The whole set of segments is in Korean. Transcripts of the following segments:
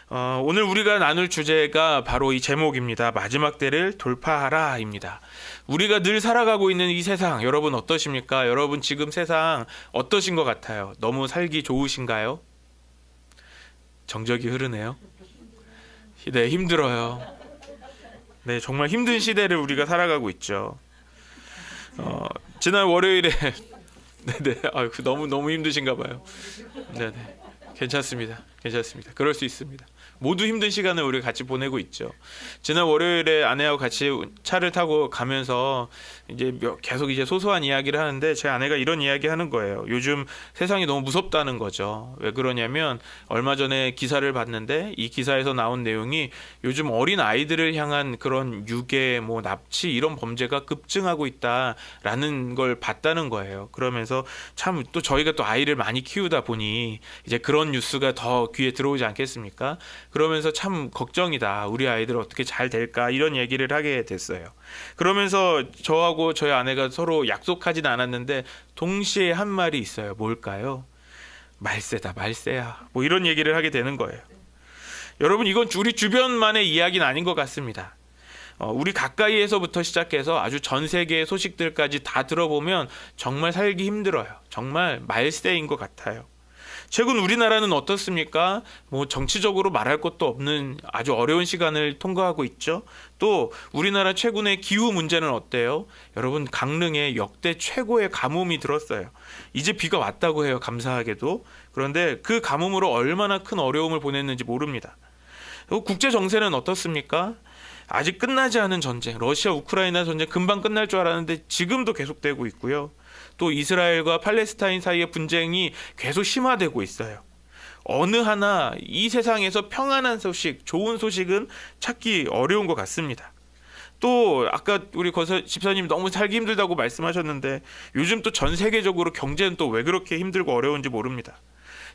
오늘 우리가 나눌 주제가 바로 이 제목입니다. 마지막 때를 돌파하라입니다. 우리가 늘 살아가고 있는 이 세상, 여러분 어떠십니까? 여러분 지금 세상 어떠신 것 같아요? 너무 살기 좋으신가요? 정적이 흐르네요. 네, 힘들어요. 네, 정말 힘든 시대를 우리가 살아가고 있죠. 지난 월요일에 네네, 너무 힘드신가 봐요. 네네, 괜찮습니다. 그럴 수 있습니다. 모두 힘든 시간을 우리 같이 보내고 있죠. 지난 월요일에 아내하고 같이 차를 타고 가면서 이제 계속 이제 소소한 이야기를 하는데 제 아내가 이런 이야기 하는 거예요. 요즘 세상이 너무 무섭다는 거죠. 왜 그러냐면 얼마 전에 기사를 봤는데 이 기사에서 나온 내용이 요즘 어린 아이들을 향한 그런 유괴, 납치 이런 범죄가 급증하고 있다라는 걸 봤다는 거예요. 그러면서 참 또 저희가 또 아이를 많이 키우다 보니 이제 그런 뉴스가 더 귀에 들어오지 않겠습니까? 그러면서 참 걱정이다. 우리 아이들 어떻게 잘 될까? 이런 얘기를 하게 됐어요. 그러면서 저하고 저희 아내가 서로 약속하진 않았는데 동시에 한 말이 있어요. 뭘까요? 말세다, 말세야. 이런 얘기를 하게 되는 거예요. 여러분, 이건 우리 주변만의 이야기는 아닌 것 같습니다. 우리 가까이에서부터 시작해서 아주 전 세계의 소식들까지 다 들어보면 정말 살기 힘들어요. 정말 말세인 것 같아요. 최근 우리나라는 어떻습니까? 정치적으로 말할 것도 없는 아주 어려운 시간을 통과하고 있죠. 또 우리나라 최근의 기후 문제는 어때요? 여러분, 강릉에 역대 최고의 가뭄이 들었어요. 이제 비가 왔다고 해요. 감사하게도. 그런데 그 가뭄으로 얼마나 큰 어려움을 보냈는지 모릅니다. 국제 정세는 어떻습니까? 아직 끝나지 않은 전쟁, 러시아 우크라이나 전쟁 금방 끝날 줄 알았는데 지금도 계속되고 있고요. 또 이스라엘과 팔레스타인 사이의 분쟁이 계속 심화되고 있어요. 어느 하나 이 세상에서 평안한 소식, 좋은 소식은 찾기 어려운 것 같습니다. 또 아까 우리 집사님 너무 살기 힘들다고 말씀하셨는데 요즘 또 전 세계적으로 경제는 또 왜 그렇게 힘들고 어려운지 모릅니다.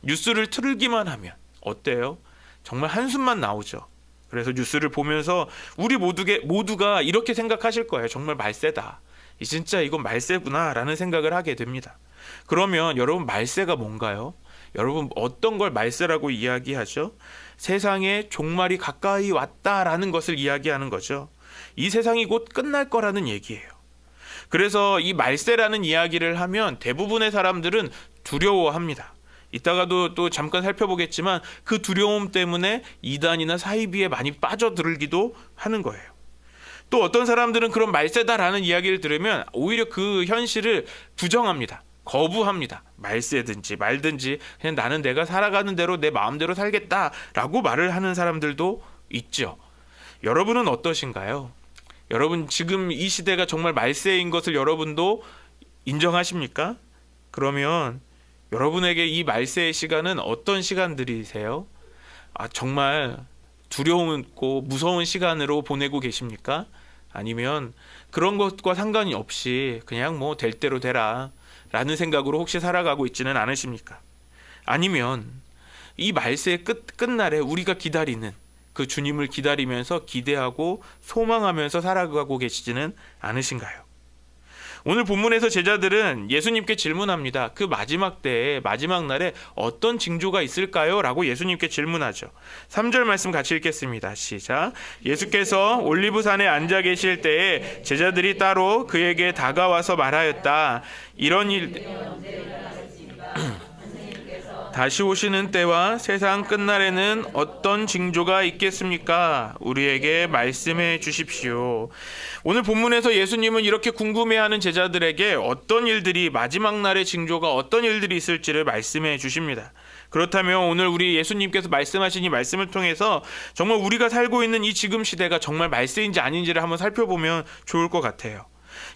뉴스를 틀기만 하면 어때요? 정말 한숨만 나오죠. 그래서 뉴스를 보면서 우리 모두가 이렇게 생각하실 거예요. 정말 말세다. 진짜 이건 말세구나 라는 생각을 하게 됩니다. 그러면 여러분, 말세가 뭔가요? 여러분, 어떤 걸 말세라고 이야기하죠? 세상에 종말이 가까이 왔다라는 것을 이야기하는 거죠. 이 세상이 곧 끝날 거라는 얘기예요. 그래서 이 말세라는 이야기를 하면 대부분의 사람들은 두려워합니다. 이따가도 또 잠깐 살펴보겠지만 그 두려움 때문에 이단이나 사이비에 많이 빠져들기도 하는 거예요. 또 어떤 사람들은 그런 말세다라는 이야기를 들으면 오히려 그 현실을 부정합니다. 거부합니다. 말세든지 말든지 그냥 나는 내가 살아가는 대로 내 마음대로 살겠다라고 말을 하는 사람들도 있죠. 여러분은 어떠신가요? 여러분, 지금 이 시대가 정말 말세인 것을 여러분도 인정하십니까? 그러면 여러분에게 이 말세의 시간은 어떤 시간들이세요? 정말 두려움 있고 무서운 시간으로 보내고 계십니까? 아니면 그런 것과 상관이 없이 그냥 될 대로 되라 라는 생각으로 혹시 살아가고 있지는 않으십니까? 아니면 이 말세의 끝날에 우리가 기다리는 그 주님을 기다리면서 기대하고 소망하면서 살아가고 계시지는 않으신가요? 오늘 본문에서 제자들은 예수님께 질문합니다. 그 마지막 때에, 마지막 날에 어떤 징조가 있을까요? 라고 예수님께 질문하죠. 3절 말씀 같이 읽겠습니다. 시작. 예수께서 올리브산에 앉아 계실 때에 제자들이 따로 그에게 다가와서 말하였다. 이런 일 다시 오시는 때와 세상 끝날에는 어떤 징조가 있겠습니까? 우리에게 말씀해 주십시오. 오늘 본문에서 예수님은 이렇게 궁금해하는 제자들에게 어떤 일들이, 마지막 날의 징조가 어떤 일들이 있을지를 말씀해 주십니다. 그렇다면 오늘 우리 예수님께서 말씀하신 이 말씀을 통해서 정말 우리가 살고 있는 이 지금 시대가 정말 말세인지 아닌지를 한번 살펴보면 좋을 것 같아요.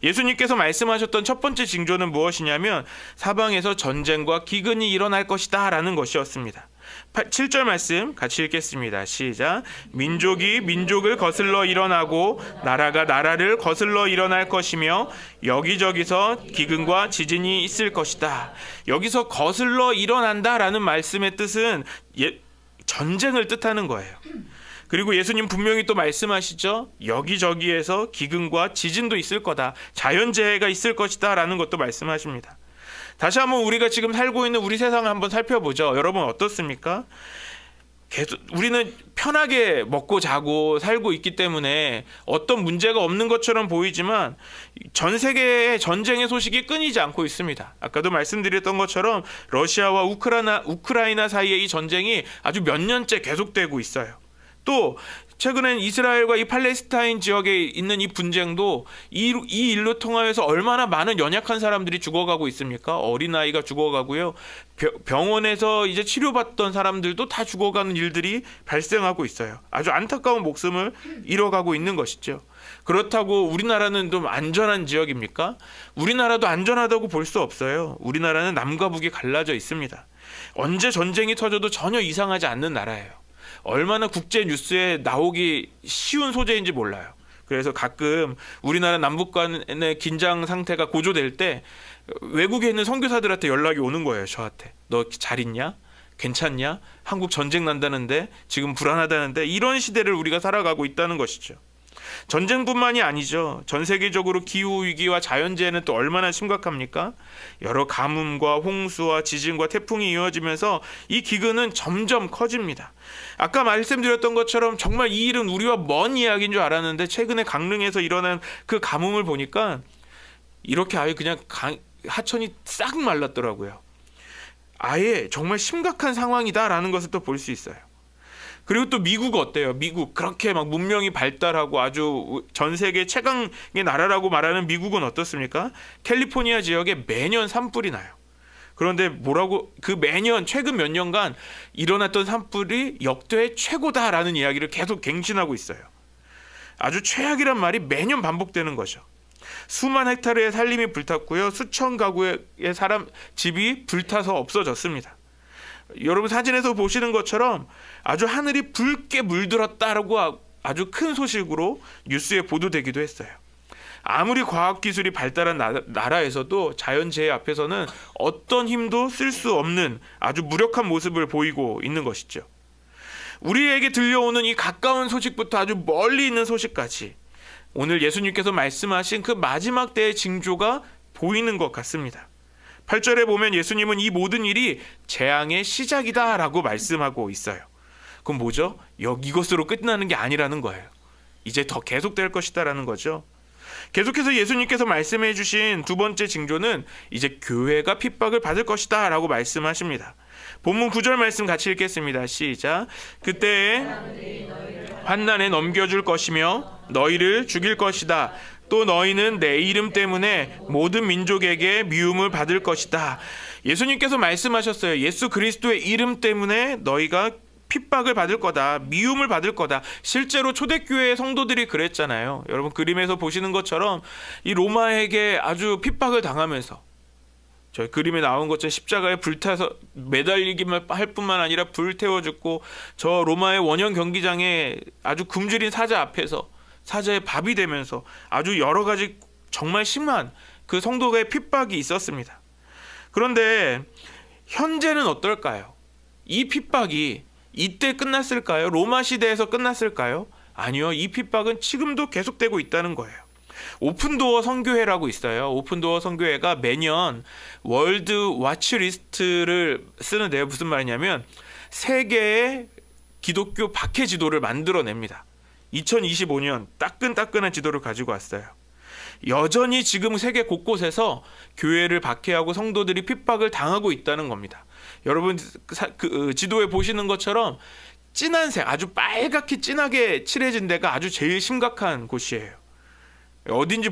예수님께서 말씀하셨던 첫 번째 징조는 무엇이냐면 사방에서 전쟁과 기근이 일어날 것이다 라는 것이었습니다. 7절 말씀 같이 읽겠습니다. 시작. 민족이 민족을 거슬러 일어나고 나라가 나라를 거슬러 일어날 것이며 여기저기서 기근과 지진이 있을 것이다. 여기서 거슬러 일어난다 라는 말씀의 뜻은 전쟁을 뜻하는 거예요. 그리고 예수님 분명히 또 말씀하시죠. 여기저기에서 기근과 지진도 있을 거다. 자연재해가 있을 것이다 라는 것도 말씀하십니다. 다시 한번 우리가 지금 살고 있는 우리 세상을 한번 살펴보죠. 여러분 어떻습니까? 우리는 편하게 먹고 자고 살고 있기 때문에 어떤 문제가 없는 것처럼 보이지만 전 세계의 전쟁의 소식이 끊이지 않고 있습니다. 아까도 말씀드렸던 것처럼 러시아와 우크라이나 사이의 이 전쟁이 아주 몇 년째 계속되고 있어요. 또 최근엔 이스라엘과 이 팔레스타인 지역에 있는 이 분쟁도 이 일로 통하여서 얼마나 많은 연약한 사람들이 죽어가고 있습니까? 어린아이가 죽어가고요. 병원에서 이제 치료받던 사람들도 다 죽어가는 일들이 발생하고 있어요. 아주 안타까운 목숨을 잃어가고 있는 것이죠. 그렇다고 우리나라는 좀 안전한 지역입니까? 우리나라도 안전하다고 볼 수 없어요. 우리나라는 남과 북이 갈라져 있습니다. 언제 전쟁이 터져도 전혀 이상하지 않는 나라예요. 얼마나 국제 뉴스에 나오기 쉬운 소재인지 몰라요. 그래서 가끔 우리나라 남북 간의 긴장 상태가 고조될 때 외국에 있는 선교사들한테 연락이 오는 거예요. 저한테. 너 잘 있냐? 괜찮냐? 한국 전쟁 난다는데 지금 불안하다는데 이런 시대를 우리가 살아가고 있다는 것이죠. 전쟁뿐만이 아니죠. 전 세계적으로 기후위기와 자연재해는 또 얼마나 심각합니까? 여러 가뭄과 홍수와 지진과 태풍이 이어지면서 이 기근은 점점 커집니다. 아까 말씀드렸던 것처럼 정말 이 일은 우리와 먼 이야기인 줄 알았는데 최근에 강릉에서 일어난 그 가뭄을 보니까 이렇게 아예 그냥 하천이 싹 말랐더라고요. 아예 정말 심각한 상황이다라는 것을 또 볼 수 있어요. 그리고 또 미국 어때요? 미국 그렇게 막 문명이 발달하고 아주 전 세계 최강의 나라라고 말하는 미국은 어떻습니까? 캘리포니아 지역에 매년 산불이 나요. 그런데 그 매년 최근 몇 년간 일어났던 산불이 역대 최고다라는 이야기를 계속 갱신하고 있어요. 아주 최악이란 말이 매년 반복되는 거죠. 수만 헥타르의 산림이 불탔고요. 수천 가구의 집이 불타서 없어졌습니다. 여러분 사진에서 보시는 것처럼 아주 하늘이 붉게 물들었다라고 아주 큰 소식으로 뉴스에 보도되기도 했어요. 아무리 과학기술이 발달한 나라에서도 자연재해 앞에서는 어떤 힘도 쓸 수 없는 아주 무력한 모습을 보이고 있는 것이죠. 우리에게 들려오는 이 가까운 소식부터 아주 멀리 있는 소식까지 오늘 예수님께서 말씀하신 그 마지막 때의 징조가 보이는 것 같습니다. 8절에 보면 예수님은 이 모든 일이 재앙의 시작이다 라고 말씀하고 있어요. 그럼 뭐죠? 이것으로 끝나는 게 아니라는 거예요. 이제 더 계속될 것이다 라는 거죠. 계속해서 예수님께서 말씀해 주신 두 번째 징조는 이제 교회가 핍박을 받을 것이다 라고 말씀하십니다. 본문 9절 말씀 같이 읽겠습니다. 시작. 그때에 환난에 넘겨줄 것이며 너희를 죽일 것이다. 또 너희는 내 이름 때문에 모든 민족에게 미움을 받을 것이다. 예수님께서 말씀하셨어요. 예수 그리스도의 이름 때문에 너희가 핍박을 받을 거다. 미움을 받을 거다. 실제로 초대교회의 성도들이 그랬잖아요. 여러분 그림에서 보시는 것처럼 이 로마에게 아주 핍박을 당하면서 저희 그림에 나온 것처럼 십자가에 불타서 매달리기만 할 뿐만 아니라 불태워 죽고 저 로마의 원형 경기장에 아주 굶주린 사자 앞에서 사자의 밥이 되면서 아주 여러 가지 정말 심한 그 성도의 핍박이 있었습니다. 그런데 현재는 어떨까요? 이 핍박이 이때 끝났을까요? 로마 시대에서 끝났을까요? 아니요. 이 핍박은 지금도 계속되고 있다는 거예요. 오픈도어 선교회라고 있어요. 오픈도어 선교회가 매년 월드 와치리스트를 쓰는데요. 무슨 말이냐면 세계의 기독교 박해 지도를 만들어냅니다. 2025년 따끈따끈한 지도를 가지고 왔어요. 여전히 지금 세계 곳곳에서 교회를 박해하고 성도들이 핍박을 당하고 있다는 겁니다. 여러분 그 지도에 보시는 것처럼 진한색 아주 빨갛게 진하게 칠해진 데가 아주 제일 심각한 곳이에요. 어딘지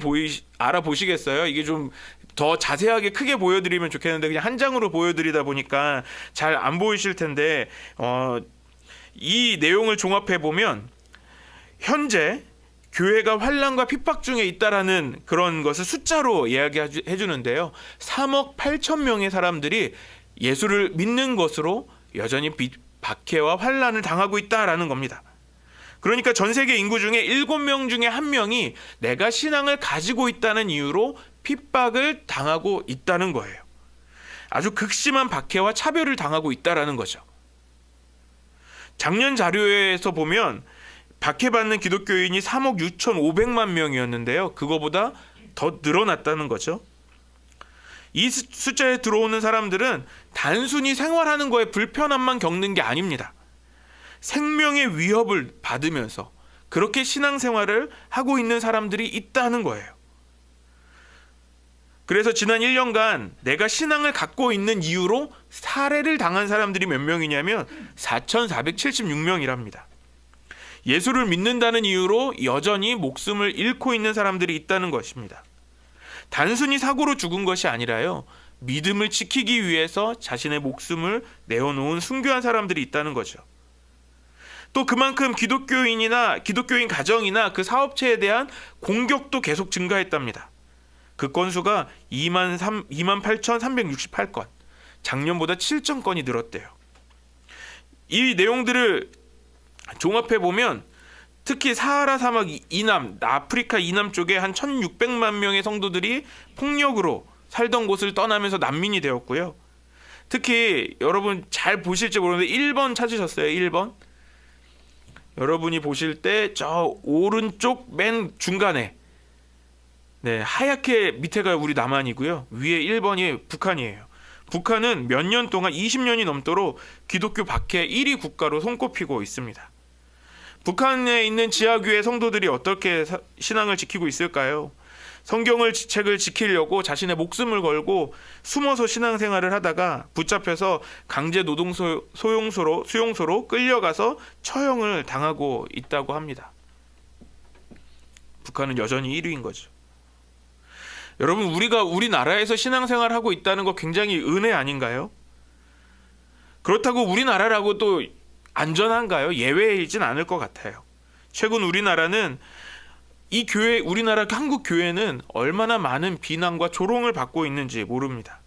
알아보시겠어요? 이게 좀 더 자세하게 크게 보여드리면 좋겠는데 그냥 한 장으로 보여드리다 보니까 잘 안 보이실 텐데 이 내용을 종합해 보면 현재 교회가 환난과 핍박 중에 있다라는 그런 것을 숫자로 이야기해 주는데요. 3억 8천 명의 사람들이 예수를 믿는 것으로 여전히 박해와 환난을 당하고 있다라는 겁니다. 그러니까 전 세계 인구 중에 7명 중에 1명이 내가 신앙을 가지고 있다는 이유로 핍박을 당하고 있다는 거예요. 아주 극심한 박해와 차별을 당하고 있다라는 거죠. 작년 자료에서 보면 박해받는 기독교인이 3억 6,500만 명이었는데요. 그거보다 더 늘어났다는 거죠. 이 숫자에 들어오는 사람들은 단순히 생활하는 거에 불편함만 겪는 게 아닙니다. 생명의 위협을 받으면서 그렇게 신앙생활을 하고 있는 사람들이 있다는 거예요. 그래서 지난 1년간 내가 신앙을 갖고 있는 이유로 살해를 당한 사람들이 몇 명이냐면 4,476명이랍니다. 예수를 믿는다는 이유로 여전히 목숨을 잃고 있는 사람들이 있다는 것입니다. 단순히 사고로 죽은 것이 아니라요, 믿음을 지키기 위해서 자신의 목숨을 내어놓은 순교한 사람들이 있다는 거죠. 또 그만큼 기독교인 가정이나 그 사업체에 대한 공격도 계속 증가했답니다. 그 건수가 28,368건, 작년보다 7,000건이 늘었대요. 이 내용들을 종합해 보면 특히 사하라 사막 이남, 아프리카 이남 쪽에 한 1,600만 명의 성도들이 폭력으로 살던 곳을 떠나면서 난민이 되었고요. 특히 여러분 잘 보실지 모르는데 1번 찾으셨어요? 1번? 여러분이 보실 때 저 오른쪽 맨 중간에 하얗게 밑에가 우리 남한이고요. 위에 1번이 북한이에요. 북한은 몇 년 동안 20년이 넘도록 기독교 박해 1위 국가로 손꼽히고 있습니다. 북한에 있는 지하교회 성도들이 어떻게 신앙을 지키고 있을까요? 성경을 책을 지키려고 자신의 목숨을 걸고 숨어서 신앙생활을 하다가 붙잡혀서 강제 노동 수용소로 끌려가서 처형을 당하고 있다고 합니다. 북한은 여전히 1위인 거죠. 여러분, 우리가 우리나라에서 신앙생활을 하고 있다는 거 굉장히 은혜 아닌가요? 그렇다고 우리나라라고 또 안전한가요? 예외이진 않을 것 같아요. 최근 우리나라는 우리나라 한국 교회는 얼마나 많은 비난과 조롱을 받고 있는지 모릅니다.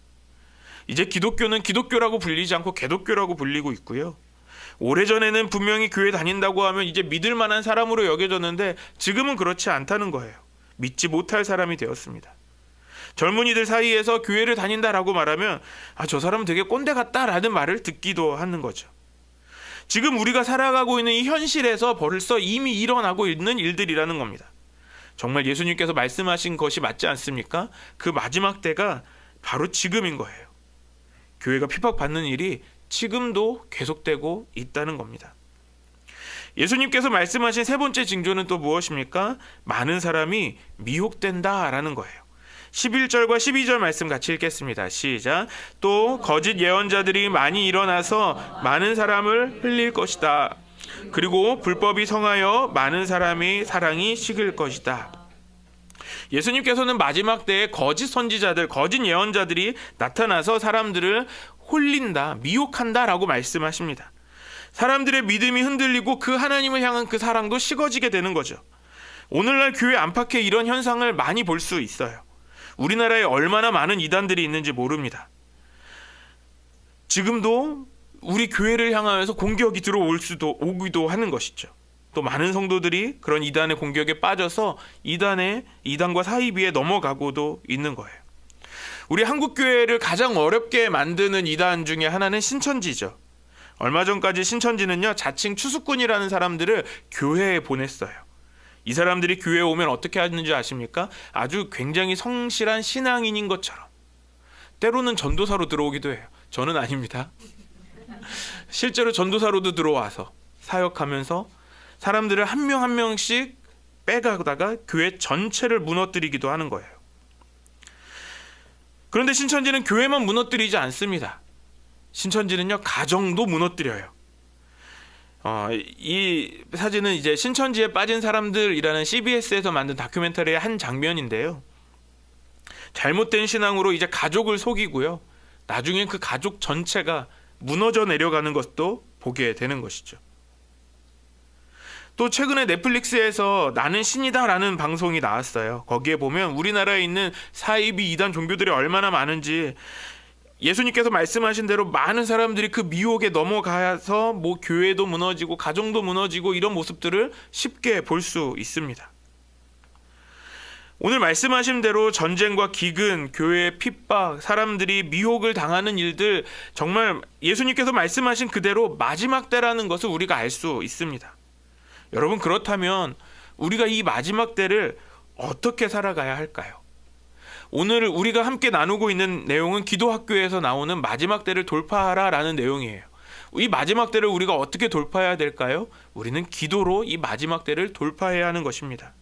이제 기독교는 기독교라고 불리지 않고 개독교라고 불리고 있고요. 오래전에는 분명히 교회 다닌다고 하면 이제 믿을 만한 사람으로 여겨졌는데 지금은 그렇지 않다는 거예요. 믿지 못할 사람이 되었습니다. 젊은이들 사이에서 교회를 다닌다라고 말하면 저 사람은 되게 꼰대 같다라는 말을 듣기도 하는 거죠. 지금 우리가 살아가고 있는 이 현실에서 벌써 이미 일어나고 있는 일들이라는 겁니다. 정말 예수님께서 말씀하신 것이 맞지 않습니까? 그 마지막 때가 바로 지금인 거예요. 교회가 핍박받는 일이 지금도 계속되고 있다는 겁니다. 예수님께서 말씀하신 세 번째 징조는 또 무엇입니까? 많은 사람이 미혹된다라는 거예요. 11절과 12절 말씀 같이 읽겠습니다. 시작. 또 거짓 예언자들이 많이 일어나서 많은 사람을 흘릴 것이다. 그리고 불법이 성하여 많은 사람의 사랑이 식을 것이다. 예수님께서는 마지막 때에 거짓 선지자들, 거짓 예언자들이 나타나서 사람들을 홀린다, 미혹한다라고 말씀하십니다. 사람들의 믿음이 흔들리고 그 하나님을 향한 그 사랑도 식어지게 되는 거죠. 오늘날 교회 안팎에 이런 현상을 많이 볼 수 있어요. 우리나라에 얼마나 많은 이단들이 있는지 모릅니다. 지금도 우리 교회를 향하여서 공격이 오기도 하는 것이죠. 또 많은 성도들이 그런 이단의 공격에 빠져서 이단과 사이비에 넘어가고도 있는 거예요. 우리 한국 교회를 가장 어렵게 만드는 이단 중에 하나는 신천지죠. 얼마 전까지 신천지는요, 자칭 추수꾼이라는 사람들을 교회에 보냈어요. 이 사람들이 교회에 오면 어떻게 하는지 아십니까? 아주 굉장히 성실한 신앙인인 것처럼 때로는 전도사로 들어오기도 해요. 저는 아닙니다. 실제로 전도사로도 들어와서 사역하면서 사람들을 한 명 한 명씩 빼가다가 교회 전체를 무너뜨리기도 하는 거예요. 그런데 신천지는 교회만 무너뜨리지 않습니다. 신천지는요, 가정도 무너뜨려요. 이 사진은 이제 신천지에 빠진 사람들이라는 CBS에서 만든 다큐멘터리의 한 장면인데요. 잘못된 신앙으로 이제 가족을 속이고요. 나중엔 그 가족 전체가 무너져 내려가는 것도 보게 되는 것이죠. 또 최근에 넷플릭스에서 나는 신이다라는 방송이 나왔어요. 거기에 보면 우리나라에 있는 사이비 이단 종교들이 얼마나 많은지, 예수님께서 말씀하신 대로 많은 사람들이 그 미혹에 넘어가서 교회도 무너지고 가정도 무너지고 이런 모습들을 쉽게 볼 수 있습니다. 오늘 말씀하신 대로 전쟁과 기근, 교회의 핍박, 사람들이 미혹을 당하는 일들, 정말 예수님께서 말씀하신 그대로 마지막 때라는 것을 우리가 알 수 있습니다. 여러분, 그렇다면 우리가 이 마지막 때를 어떻게 살아가야 할까요? 오늘 우리가 함께 나누고 있는 내용은 기도학교에서 나오는 마지막 때를 돌파하라라는 내용이에요. 이 마지막 때를 우리가 어떻게 돌파해야 될까요? 우리는 기도로 이 마지막 때를 돌파해야 하는 것입니다.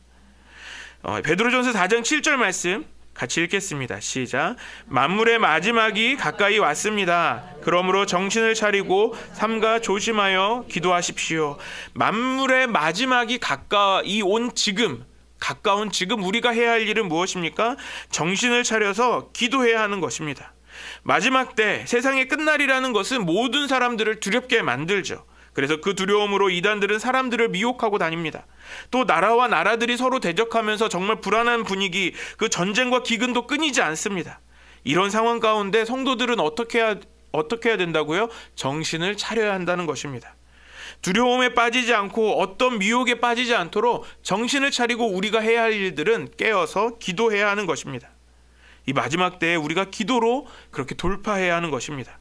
베드로전서 4장 7절 말씀 같이 읽겠습니다. 시작. 만물의 마지막이 가까이 왔습니다. 그러므로 정신을 차리고 삼가 조심하여 기도하십시오. 만물의 마지막이 가까이 온 지금, 가까운 지금 우리가 해야 할 일은 무엇입니까? 정신을 차려서 기도해야 하는 것입니다. 마지막 때 세상의 끝날이라는 것은 모든 사람들을 두렵게 만들죠. 그래서 그 두려움으로 이단들은 사람들을 미혹하고 다닙니다. 또 나라와 나라들이 서로 대적하면서 정말 불안한 분위기, 그 전쟁과 기근도 끊이지 않습니다. 이런 상황 가운데 성도들은 어떻게 해야 된다고요? 정신을 차려야 한다는 것입니다. 두려움에 빠지지 않고 어떤 미혹에 빠지지 않도록 정신을 차리고 우리가 해야 할 일들은 깨어서 기도해야 하는 것입니다. 이 마지막 때에 우리가 기도로 그렇게 돌파해야 하는 것입니다.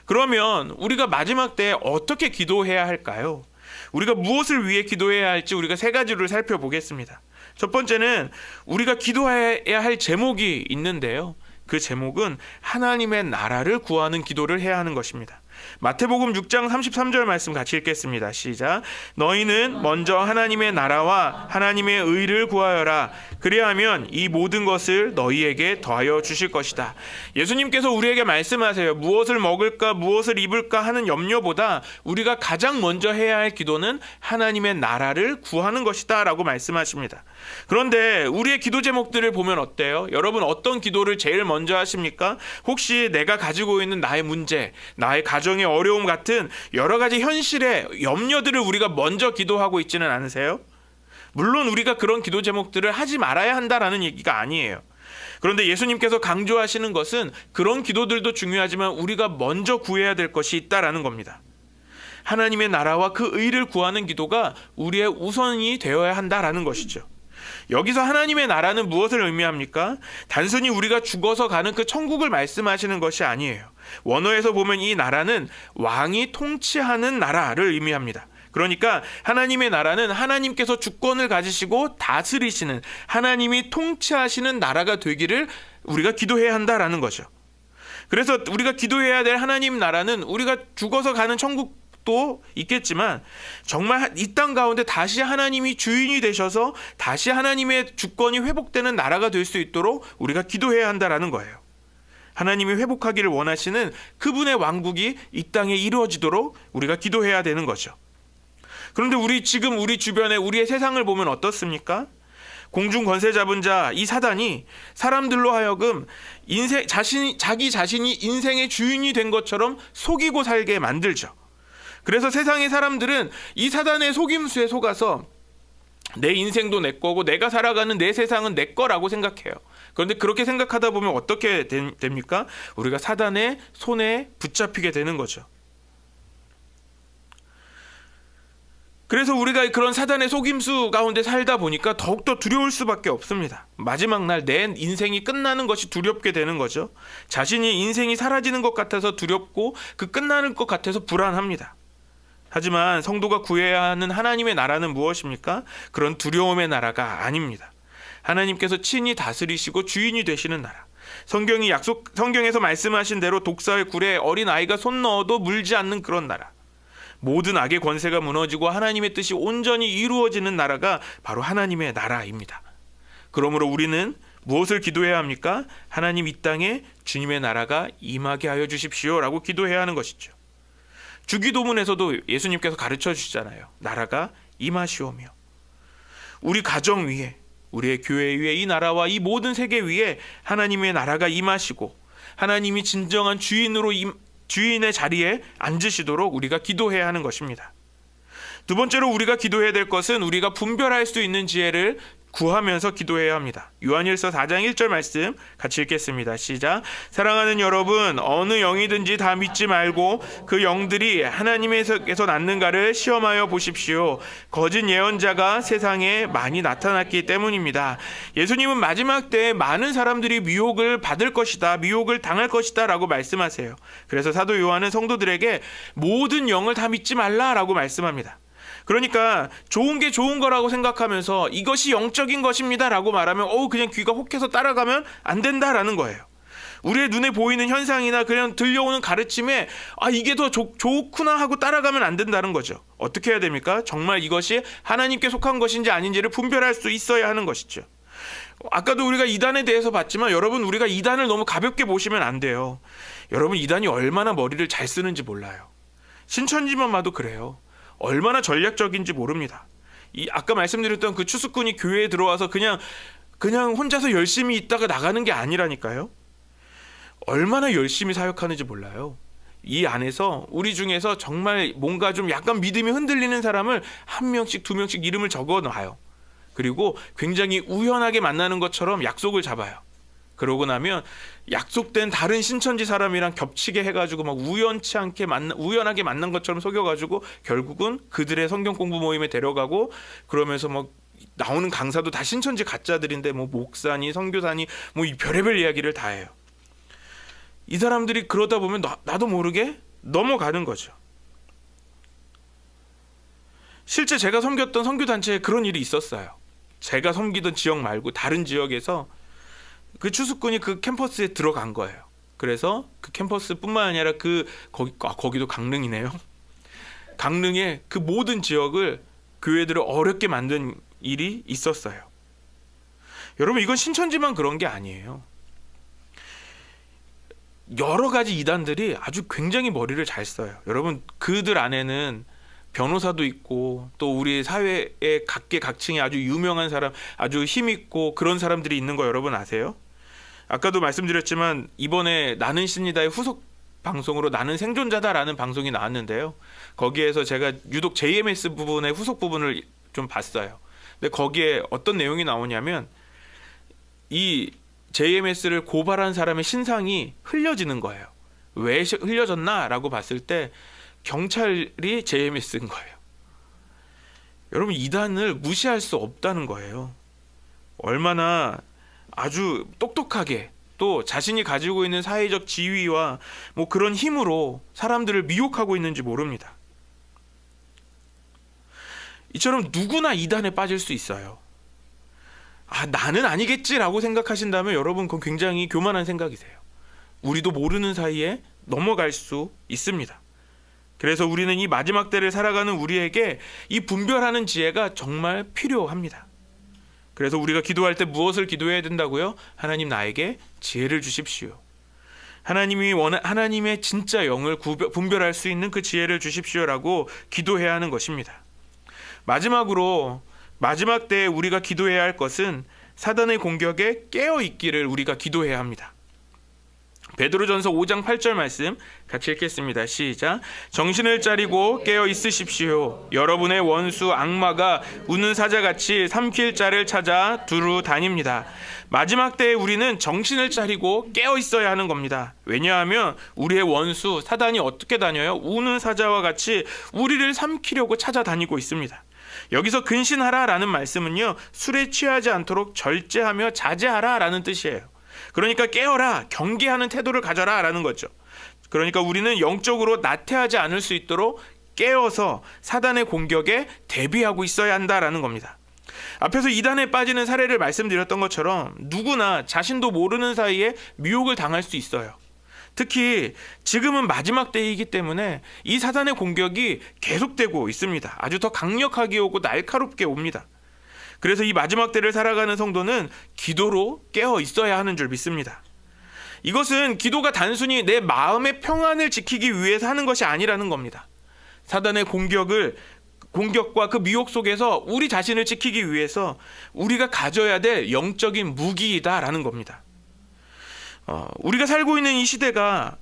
그러면 우리가 마지막 때에 어떻게 기도해야 할까요? 우리가 무엇을 위해 기도해야 할지 우리가 세 가지를 살펴보겠습니다. 첫 번째는 우리가 기도해야 할 제목이 있는데요. 그 제목은 하나님의 나라를 구하는 기도를 해야 하는 것입니다. 마태복음 6장 33절 말씀 같이 읽겠습니다. 시작. 너희는 먼저 하나님의 나라와 하나님의 의를 구하여라. 그리하면 이 모든 것을 너희에게 더하여 주실 것이다. 예수님께서 우리에게 말씀하세요. 무엇을 먹을까 무엇을 입을까 하는 염려보다 우리가 가장 먼저 해야 할 기도는 하나님의 나라를 구하는 것이다 라고 말씀하십니다. 그런데 우리의 기도 제목들을 보면 어때요? 여러분 어떤 기도를 제일 먼저 하십니까? 혹시 내가 가지고 있는 나의 문제, 나의 가정의 어려움 같은 여러 가지 현실의 염려들을 우리가 먼저 기도하고 있지는 않으세요? 물론 우리가 그런 기도 제목들을 하지 말아야 한다라는 얘기가 아니에요. 그런데 예수님께서 강조하시는 것은 그런 기도들도 중요하지만 우리가 먼저 구해야 될 것이 있다라는 겁니다. 하나님의 나라와 그 의를 구하는 기도가 우리의 우선이 되어야 한다라는 것이죠. 여기서 하나님의 나라는 무엇을 의미합니까? 단순히 우리가 죽어서 가는 그 천국을 말씀하시는 것이 아니에요. 원어에서 보면 이 나라는 왕이 통치하는 나라를 의미합니다. 그러니까 하나님의 나라는 하나님께서 주권을 가지시고 다스리시는, 하나님이 통치하시는 나라가 되기를 우리가 기도해야 한다라는 거죠. 그래서 우리가 기도해야 될 하나님 나라는 우리가 죽어서 가는 천국도 있겠지만 정말 이 땅 가운데 다시 하나님이 주인이 되셔서 다시 하나님의 주권이 회복되는 나라가 될 수 있도록 우리가 기도해야 한다라는 거예요. 하나님이 회복하기를 원하시는 그분의 왕국이 이 땅에 이루어지도록 우리가 기도해야 되는 거죠. 그런데 우리 주변에 우리의 세상을 보면 어떻습니까? 공중 권세 잡은 자 이 사단이 사람들로 하여금 자기 자신이 인생의 주인이 된 것처럼 속이고 살게 만들죠. 그래서 세상의 사람들은 이 사단의 속임수에 속아서 내 인생도 내 거고 내가 살아가는 내 세상은 내 거라고 생각해요. 그런데 그렇게 생각하다 보면 어떻게 됩니까? 우리가 사단의 손에 붙잡히게 되는 거죠. 그래서 우리가 그런 사단의 속임수 가운데 살다 보니까 더욱더 두려울 수밖에 없습니다. 마지막 날 내 인생이 끝나는 것이 두렵게 되는 거죠. 자신이 인생이 사라지는 것 같아서 두렵고 그 끝나는 것 같아서 불안합니다. 하지만 성도가 구해야 하는 하나님의 나라는 무엇입니까? 그런 두려움의 나라가 아닙니다. 하나님께서 친히 다스리시고 주인이 되시는 나라. 성경에서 말씀하신 대로 독사의 굴에 어린 아이가 손 넣어도 물지 않는 그런 나라. 모든 악의 권세가 무너지고 하나님의 뜻이 온전히 이루어지는 나라가 바로 하나님의 나라입니다. 그러므로 우리는 무엇을 기도해야 합니까? 하나님 이 땅에 주님의 나라가 임하게 하여 주십시오라고 기도해야 하는 것이죠. 주기도문에서도 예수님께서 가르쳐 주시잖아요. 나라가 임하시오며. 우리 가정 위에, 우리의 교회 위에, 이 나라와 이 모든 세계 위에 하나님의 나라가 임하시고 하나님이 진정한 주인의 자리에 앉으시도록 우리가 기도해야 하는 것입니다. 두 번째로 우리가 기도해야 될 것은 우리가 분별할 수 있는 지혜를 구하면서 기도해야 합니다. 요한일서 4장 1절 말씀 같이 읽겠습니다. 시작. 사랑하는 여러분, 어느 영이든지 다 믿지 말고 그 영들이 하나님에서 났는가를 시험하여 보십시오. 거짓 예언자가 세상에 많이 나타났기 때문입니다. 예수님은 마지막 때에 많은 사람들이 미혹을 받을 것이다, 미혹을 당할 것이다 라고 말씀하세요. 그래서 사도 요한은 성도들에게 모든 영을 다 믿지 말라라고 말씀합니다. 그러니까 좋은 게 좋은 거라고 생각하면서 이것이 영적인 것입니다 라고 말하면 그냥 귀가 혹해서 따라가면 안 된다라는 거예요. 우리의 눈에 보이는 현상이나 그냥 들려오는 가르침에 이게 더 좋구나 하고 따라가면 안 된다는 거죠. 어떻게 해야 됩니까? 정말 이것이 하나님께 속한 것인지 아닌지를 분별할 수 있어야 하는 것이죠. 아까도 우리가 이단에 대해서 봤지만 여러분, 우리가 이단을 너무 가볍게 보시면 안 돼요. 여러분, 이단이 얼마나 머리를 잘 쓰는지 몰라요. 신천지만 봐도 그래요. 얼마나 전략적인지 모릅니다. 아까 말씀드렸던 그 추수꾼이 교회에 들어와서 그냥 혼자서 열심히 있다가 나가는 게 아니라니까요. 얼마나 열심히 사역하는지 몰라요. 이 안에서 우리 중에서 정말 뭔가 좀 약간 믿음이 흔들리는 사람을 한 명씩 두 명씩 이름을 적어놔요. 그리고 굉장히 우연하게 만나는 것처럼 약속을 잡아요. 그러고 나면 약속된 다른 신천지 사람이랑 겹치게 해가지고 막 우연하게 만난 것처럼 속여가지고 결국은 그들의 성경 공부 모임에 데려가고, 그러면서 막 나오는 강사도 다 신천지 가짜들인데 뭐 목사니 선교사니 뭐 이 별의별 이야기를 다 해요. 이 사람들이 그러다 보면 나도 모르게 넘어가는 거죠. 실제 제가 섬겼던 선교단체에 그런 일이 있었어요. 제가 섬기던 지역 말고 다른 지역에서 그 추수꾼이 그 캠퍼스에 들어간 거예요. 그래서 그 캠퍼스뿐만 아니라 거기도 강릉이네요. 강릉의 그 모든 지역을, 교회들을 어렵게 만든 일이 있었어요. 여러분, 이건 신천지만 그런 게 아니에요. 여러 가지 이단들이 아주 굉장히 머리를 잘 써요. 여러분, 그들 안에는 변호사도 있고 또 우리 사회의 각계각층에 아주 유명한 사람, 아주 힘있고 그런 사람들이 있는 거 여러분 아세요? 아까도 말씀드렸지만 이번에 나는 신이다의 후속 방송으로 나는 생존자다라는 방송이 나왔는데요. 거기에서 제가 유독 JMS 부분의 후속 부분을 좀 봤어요. 근데 거기에 어떤 내용이 나오냐면 이 JMS를 고발한 사람의 신상이 흘려지는 거예요. 왜 흘려졌나라고 봤을 때 경찰이 JMS인 거예요. 여러분, 이단을 무시할 수 없다는 거예요. 얼마나 아주 똑똑하게 또 자신이 가지고 있는 사회적 지위와 뭐 그런 힘으로 사람들을 미혹하고 있는지 모릅니다. 이처럼 누구나 이단에 빠질 수 있어요. 나는 아니겠지라고 생각하신다면 여러분, 그건 굉장히 교만한 생각이세요. 우리도 모르는 사이에 넘어갈 수 있습니다. 그래서 우리는 이 마지막 때를 살아가는 우리에게 이 분별하는 지혜가 정말 필요합니다. 그래서 우리가 기도할 때 무엇을 기도해야 된다고요? 하나님, 나에게 지혜를 주십시오. 하나님의 진짜 영을 분별할 수 있는 그 지혜를 주십시오라고 기도해야 하는 것입니다. 마지막으로, 마지막 때에 우리가 기도해야 할 것은 사단의 공격에 깨어 있기를 우리가 기도해야 합니다. 베드로전서 5장 8절 말씀 같이 읽겠습니다. 시작. 정신을 차리고 깨어 있으십시오. 여러분의 원수 악마가 우는 사자같이 삼킬 자를 찾아 두루 다닙니다. 마지막 때에 우리는 정신을 차리고 깨어 있어야 하는 겁니다. 왜냐하면 우리의 원수 사단이 어떻게 다녀요? 우는 사자와 같이 우리를 삼키려고 찾아다니고 있습니다. 여기서 근신하라라는 말씀은요, 술에 취하지 않도록 절제하며 자제하라라는 뜻이에요. 그러니까 깨어라, 경계하는 태도를 가져라 라는 거죠. 그러니까 우리는 영적으로 나태하지 않을 수 있도록 깨어서 사단의 공격에 대비하고 있어야 한다라는 겁니다. 앞에서 이단에 빠지는 사례를 말씀드렸던 것처럼 누구나 자신도 모르는 사이에 미혹을 당할 수 있어요. 특히 지금은 마지막 때이기 때문에 이 사단의 공격이 계속되고 있습니다. 아주 더 강력하게 오고 날카롭게 옵니다. 그래서 이 마지막 때를 살아가는 성도는 기도로 깨어 있어야 하는 줄 믿습니다. 이것은 기도가 단순히 내 마음의 평안을 지키기 위해서 하는 것이 아니라는 겁니다. 사단의 공격과 그 미혹 속에서 우리 자신을 지키기 위해서 우리가 가져야 될 영적인 무기이다라는 겁니다. 우리가 살고 있는 이 시대가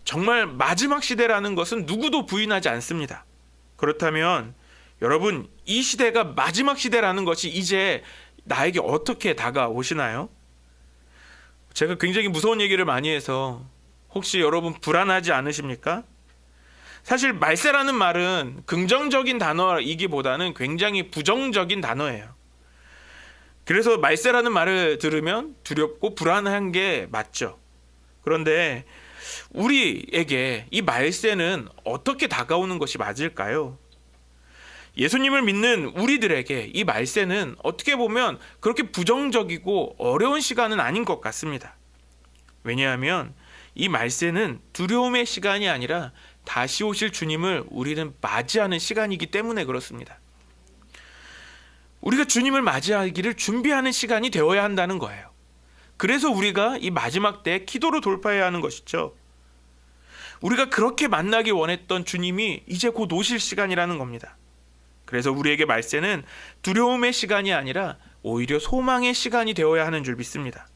정말 마지막 시대라는 것은 누구도 부인하지 않습니다. 그렇다면 여러분, 이 시대가 마지막 시대라는 것이 이제 나에게 어떻게 다가오시나요? 제가 굉장히 무서운 얘기를 많이 해서 혹시 여러분 불안하지 않으십니까? 사실 말세라는 말은 긍정적인 단어이기보다는 굉장히 부정적인 단어예요. 그래서 말세라는 말을 들으면 두렵고 불안한 게 맞죠. 그런데 우리에게 이 말세는 어떻게 다가오는 것이 맞을까요? 예수님을 믿는 우리들에게 이 말세는 어떻게 보면 그렇게 부정적이고 어려운 시간은 아닌 것 같습니다. 왜냐하면 이 말세는 두려움의 시간이 아니라 다시 오실 주님을 우리는 맞이하는 시간이기 때문에 그렇습니다. 우리가 주님을 맞이하기를 준비하는 시간이 되어야 한다는 거예요. 그래서 우리가 이 마지막 때 기도로 돌파해야 하는 것이죠. 우리가 그렇게 만나기 원했던 주님이 이제 곧 오실 시간이라는 겁니다. 그래서 우리에게 말세는 두려움의 시간이 아니라 오히려 소망의 시간이 되어야 하는 줄 믿습니다.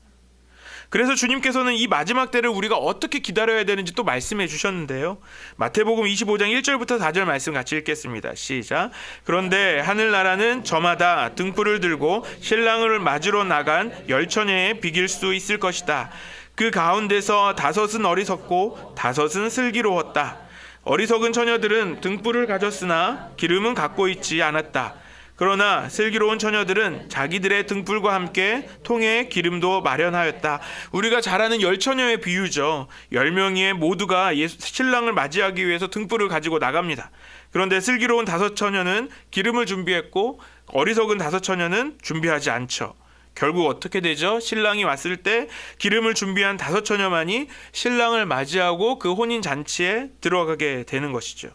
그래서 주님께서는 이 마지막 때를 우리가 어떻게 기다려야 되는지 또 말씀해 주셨는데요. 마태복음 25장 1절부터 4절 말씀 같이 읽겠습니다. 시작. 그런데 하늘나라는 저마다 등불을 들고 신랑을 맞으러 나간 열처녀에 비길 수 있을 것이다. 그 가운데서 5은 어리석고 5은 슬기로웠다. 어리석은 처녀들은 등불을 가졌으나 기름은 갖고 있지 않았다. 그러나 슬기로운 처녀들은 자기들의 등불과 함께 통에 기름도 마련하였다. 우리가 잘 아는 열처녀의 비유죠. 10명의 모두가 신랑을 맞이하기 위해서 등불을 가지고 나갑니다. 그런데 슬기로운 5처녀는 기름을 준비했고 어리석은 5처녀는 준비하지 않죠. 결국 어떻게 되죠? 신랑이 왔을 때 기름을 준비한 5처녀만이 신랑을 맞이하고 그 혼인잔치에 들어가게 되는 것이죠.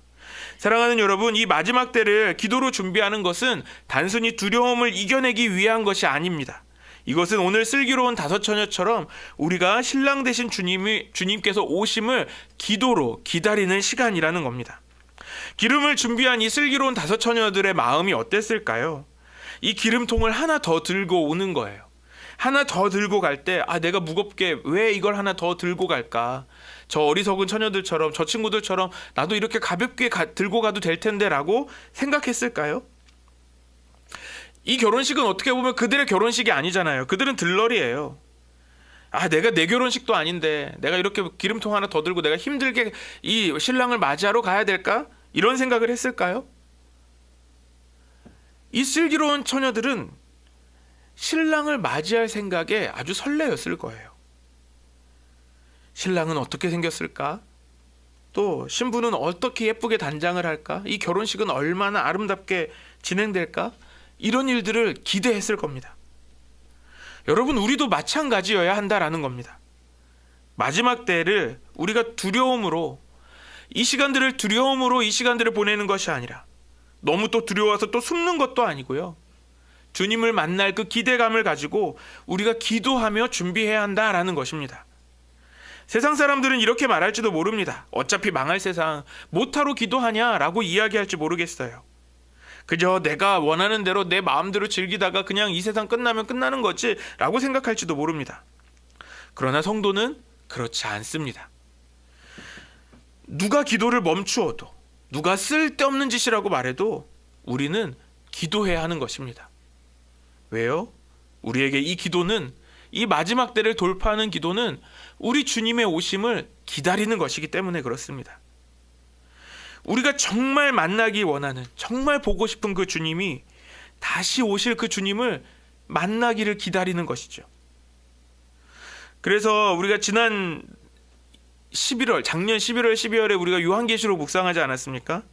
사랑하는 여러분, 이 마지막 때를 기도로 준비하는 것은 단순히 두려움을 이겨내기 위한 것이 아닙니다. 이것은 오늘 슬기로운 5처녀처럼 우리가 신랑 되신 주님께서 오심을 기도로 기다리는 시간이라는 겁니다. 기름을 준비한 이 슬기로운 5처녀들의 마음이 어땠을까요? 이 기름통을 하나 더 들고 오는 거예요. 하나 더 들고 갈 때 내가 무겁게 왜 이걸 하나 더 들고 갈까? 저 어리석은 처녀들처럼 저 친구들처럼 나도 이렇게 가볍게 들고 가도 될 텐데 라고 생각했을까요? 이 결혼식은 어떻게 보면 그들의 결혼식이 아니잖아요. 그들은 들러리예요. 내가 내 결혼식도 아닌데 내가 이렇게 기름통 하나 더 들고 내가 힘들게 이 신랑을 맞이하러 가야 될까? 이런 생각을 했을까요? 이 슬기로운 처녀들은 신랑을 맞이할 생각에 아주 설레었을 거예요. 신랑은 어떻게 생겼을까? 또 신부는 어떻게 예쁘게 단장을 할까? 이 결혼식은 얼마나 아름답게 진행될까? 이런 일들을 기대했을 겁니다. 여러분, 우리도 마찬가지여야 한다라는 겁니다. 마지막 때를 우리가 두려움으로 이 시간들을 보내는 것이 아니라 너무 또 두려워서 또 숨는 것도 아니고요. 주님을 만날 그 기대감을 가지고 우리가 기도하며 준비해야 한다라는 것입니다. 세상 사람들은 이렇게 말할지도 모릅니다. 어차피 망할 세상 못하러 기도하냐라고 이야기할지 모르겠어요. 그저 내가 원하는 대로 내 마음대로 즐기다가 그냥 이 세상 끝나면 끝나는 거지 라고 생각할지도 모릅니다. 그러나 성도는 그렇지 않습니다. 누가 기도를 멈추어도, 누가 쓸데없는 짓이라고 말해도 우리는 기도해야 하는 것입니다. 왜요? 우리에게 이 기도는, 이 마지막 때를 돌파하는 기도는 우리 주님의 오심을 기다리는 것이기 때문에 그렇습니다. 우리가 정말 만나기 원하는, 정말 보고 싶은 그 주님이 다시 오실 그 주님을 만나기를 기다리는 것이죠. 그래서 우리가 작년 11월, 12월에 우리가 요한계시록 묵상하지 않았습니까?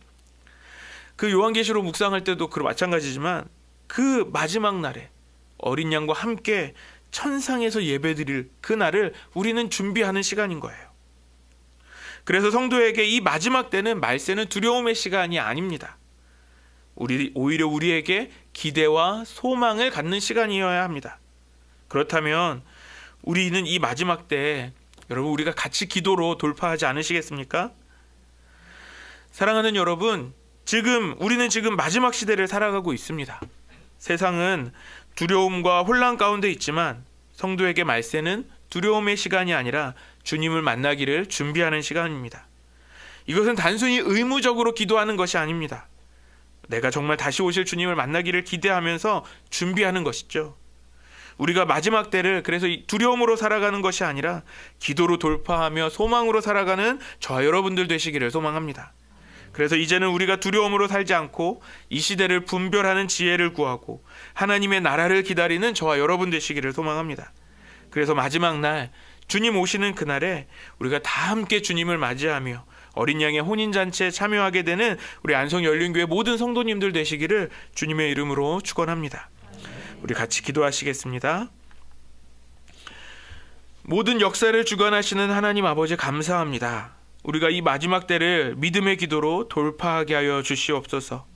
그 요한계시록 묵상할 때도 마찬가지지만 그 마지막 날에 어린 양과 함께 천상에서 예배드릴 그 날을 우리는 준비하는 시간인 거예요. 그래서 성도에게 이 마지막 때는, 말세는 두려움의 시간이 아닙니다. 오히려 우리에게 기대와 소망을 갖는 시간이어야 합니다. 그렇다면 우리는 이 마지막 때에 여러분, 우리가 같이 기도로 돌파하지 않으시겠습니까? 사랑하는 여러분, 우리는 지금 마지막 시대를 살아가고 있습니다. 세상은 두려움과 혼란 가운데 있지만 성도에게 말세는 두려움의 시간이 아니라 주님을 만나기를 준비하는 시간입니다. 이것은 단순히 의무적으로 기도하는 것이 아닙니다. 내가 정말 다시 오실 주님을 만나기를 기대하면서 준비하는 것이죠. 우리가 마지막 때를 그래서 두려움으로 살아가는 것이 아니라 기도로 돌파하며 소망으로 살아가는 저와 여러분들 되시기를 소망합니다. 그래서 이제는 우리가 두려움으로 살지 않고 이 시대를 분별하는 지혜를 구하고 하나님의 나라를 기다리는 저와 여러분 되시기를 소망합니다. 그래서 마지막 날, 주님 오시는 그날에 우리가 다 함께 주님을 맞이하며 어린 양의 혼인잔치에 참여하게 되는 우리 안성열린교회 모든 성도님들 되시기를 주님의 이름으로 축원합니다. 우리 같이 기도하시겠습니다. 모든 역사를 주관하시는 하나님 아버지 감사합니다. 우리가 이 마지막 때를 믿음의 기도로 돌파하게 하여 주시옵소서.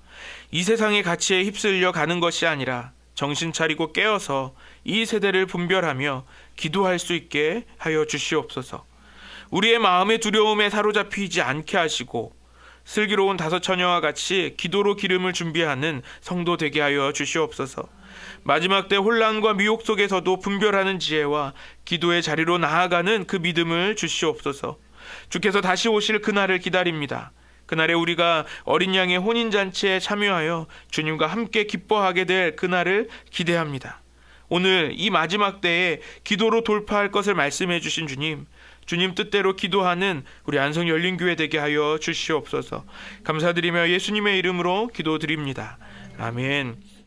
이 세상의 가치에 휩쓸려 가는 것이 아니라 정신 차리고 깨어서 이 세대를 분별하며 기도할 수 있게 하여 주시옵소서. 우리의 마음의 두려움에 사로잡히지 않게 하시고 슬기로운 다섯 처녀와 같이 기도로 기름을 준비하는 성도 되게 하여 주시옵소서. 마지막 때 혼란과 미혹 속에서도 분별하는 지혜와 기도의 자리로 나아가는 그 믿음을 주시옵소서. 주께서 다시 오실 그날을 기다립니다. 그날에 우리가 어린 양의 혼인잔치에 참여하여 주님과 함께 기뻐하게 될 그날을 기대합니다. 오늘 이 마지막 때에 기도로 돌파할 것을 말씀해 주신 주님, 주님 뜻대로 기도하는 우리 안성 열린교회 되게 하여 주시옵소서. 감사드리며 예수님의 이름으로 기도드립니다. 아멘.